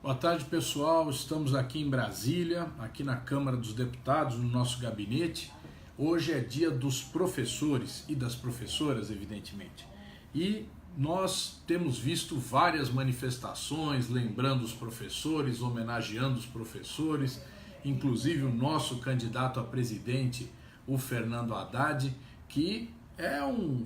Boa tarde, pessoal. Estamos aqui em Brasília, aqui na Câmara dos Deputados, no nosso gabinete. Hoje é dia dos professores e das professoras, evidentemente. E nós temos visto várias manifestações lembrando os professores, homenageando os professores, inclusive o nosso candidato a presidente, o Fernando Haddad, que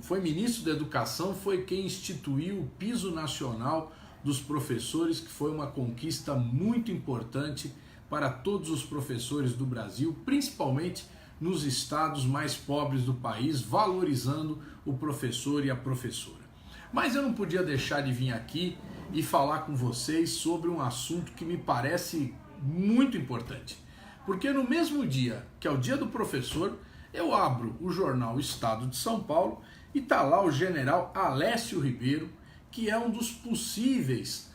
foi ministro da Educação, foi quem instituiu o piso nacional dos professores, que foi uma conquista muito importante para todos os professores do Brasil, principalmente nos estados mais pobres do país, valorizando o professor e a professora. Mas eu não podia deixar de vir aqui e falar com vocês sobre um assunto que me parece muito importante. Porque no mesmo dia, que é o dia do professor, eu abro o jornal Estado de São Paulo e está lá o general Alessio Ribeiro, que é um dos possíveis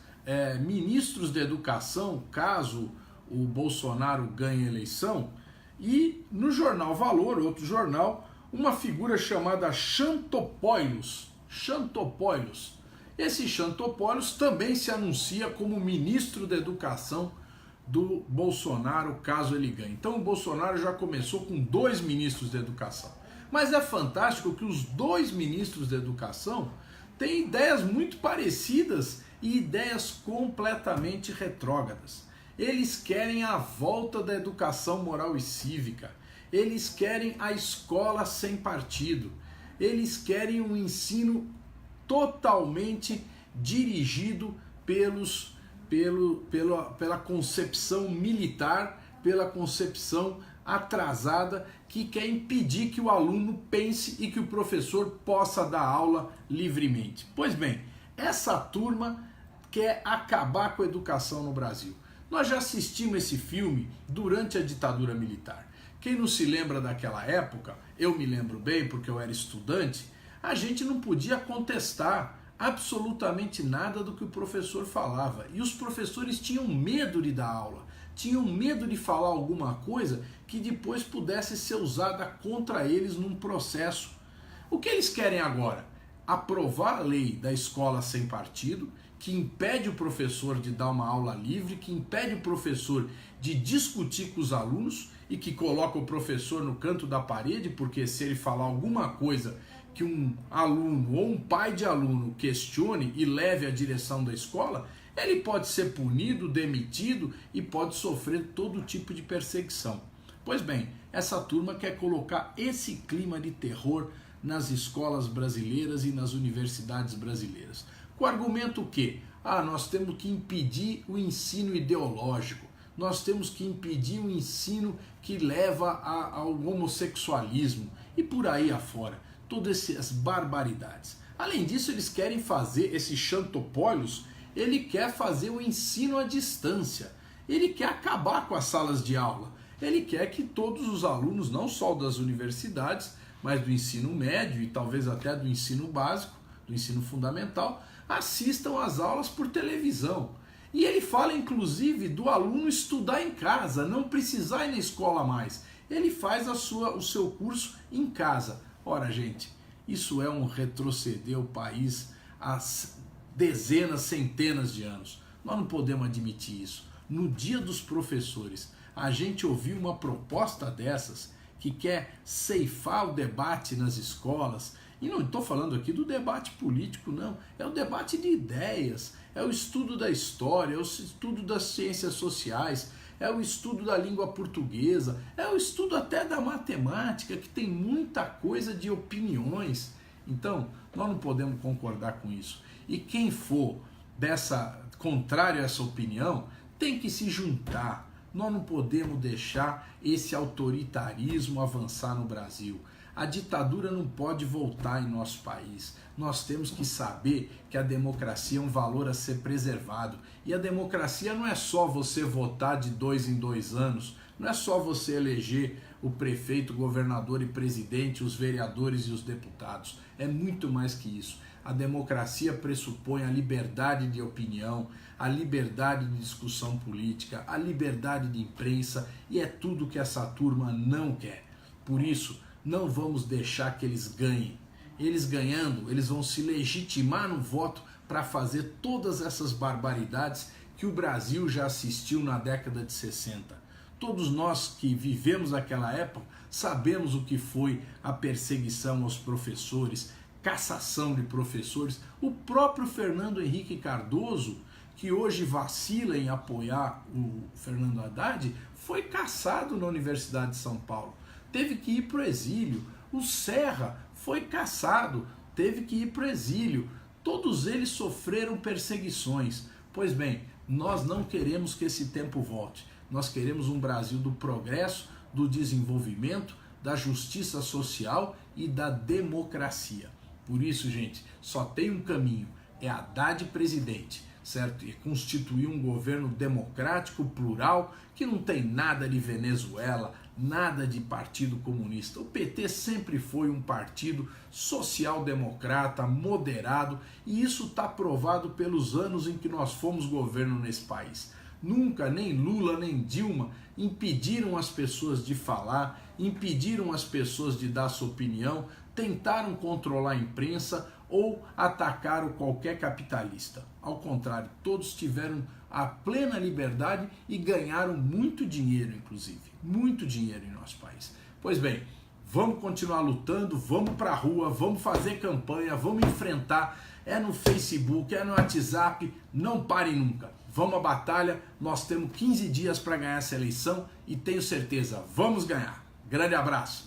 ministros da educação, caso o Bolsonaro ganhe a eleição, e no jornal Valor, outro jornal, uma figura chamada Xantopoulos. Esse Xantopoulos também se anuncia como ministro da educação do Bolsonaro, caso ele ganhe. Então o Bolsonaro já começou com 2 ministros da educação. Mas é fantástico que os 2 ministros da educação têm ideias muito parecidas e ideias completamente retrógradas. Eles querem a volta da educação moral e cívica. Eles querem a escola sem partido. Eles querem um ensino totalmente dirigido pela concepção militar, pela concepção atrasada, que quer impedir que o aluno pense e que o professor possa dar aula livremente. Pois bem, essa turma quer acabar com a educação no Brasil. Nós já assistimos esse filme durante a ditadura militar. Quem não se lembra daquela época, eu me lembro bem porque eu era estudante, a gente não podia contestar absolutamente nada do que o professor falava. E os professores tinham medo de dar aula, tinham medo de falar alguma coisa que depois pudesse ser usada contra eles num processo. O que eles querem agora? Aprovar a lei da escola sem partido, que impede o professor de dar uma aula livre, que impede o professor de discutir com os alunos e que coloca o professor no canto da parede, porque se ele falar alguma coisa que um aluno ou um pai de aluno questione e leve à direção da escola, ele pode ser punido, demitido e pode sofrer todo tipo de perseguição. Pois bem, essa turma quer colocar esse clima de terror nas escolas brasileiras e nas universidades brasileiras. Com o argumento que nós temos que impedir o ensino ideológico, nós temos que impedir o ensino que leva ao homossexualismo e por aí afora. Todas essas barbaridades. Além disso, eles querem fazer, esse Xantopoulos, ele quer fazer o ensino à distância. Ele quer acabar com as salas de aula. Ele quer que todos os alunos, não só das universidades, mas do ensino médio e talvez até do ensino básico, do ensino fundamental, assistam às aulas por televisão. E ele fala, inclusive, do aluno estudar em casa, não precisar ir na escola mais. Ele faz o seu curso em casa. Ora, gente, isso é um retroceder o país há dezenas, centenas de anos. Nós não podemos admitir isso. No dia dos professores, a gente ouviu uma proposta dessas que quer ceifar o debate nas escolas. E não estou falando aqui do debate político, não. É o debate de ideias, é o estudo da história, é o estudo das ciências sociais, é o estudo da língua portuguesa, é o estudo até da matemática, que tem muita coisa de opiniões. Então, nós não podemos concordar com isso. E quem for contrário a essa opinião, tem que se juntar. Nós não podemos deixar esse autoritarismo avançar no Brasil. A ditadura não pode voltar em nosso país. Nós temos que saber que a democracia é um valor a ser preservado. E a democracia não é só você votar de 2 em 2 anos, não é só você eleger o prefeito, o governador e presidente, os vereadores e os deputados. É muito mais que isso. A democracia pressupõe a liberdade de opinião, a liberdade de discussão política, a liberdade de imprensa, e é tudo que essa turma não quer. Por isso, não vamos deixar que eles ganhem. Eles ganhando, eles vão se legitimar no voto para fazer todas essas barbaridades que o Brasil já assistiu na década de 60. Todos nós que vivemos aquela época sabemos o que foi a perseguição aos professores, cassação de professores. O próprio Fernando Henrique Cardoso, que hoje vacila em apoiar o Fernando Haddad, foi cassado na Universidade de São Paulo. Teve que ir para o exílio. O Serra foi cassado, teve que ir para o exílio. Todos eles sofreram perseguições. Pois bem, nós não queremos que esse tempo volte. Nós queremos um Brasil do progresso, do desenvolvimento, da justiça social e da democracia. Por isso, gente, só tem um caminho, é Haddad presidente, certo? E constituir um governo democrático, plural, que não tem nada de Venezuela, nada de Partido Comunista. O PT sempre foi um partido social-democrata, moderado, e isso está provado pelos anos em que nós fomos governo nesse país. Nunca nem Lula nem Dilma impediram as pessoas de falar, impediram as pessoas de dar sua opinião, tentaram controlar a imprensa ou atacaram qualquer capitalista. Ao contrário, todos tiveram a plena liberdade e ganharam muito dinheiro, inclusive. Muito dinheiro em nosso país. Pois bem, vamos continuar lutando, vamos para a rua, vamos fazer campanha, vamos enfrentar. É no Facebook, é no WhatsApp, não parem nunca. Vamos à batalha, nós temos 15 dias para ganhar essa eleição e tenho certeza, vamos ganhar. Grande abraço.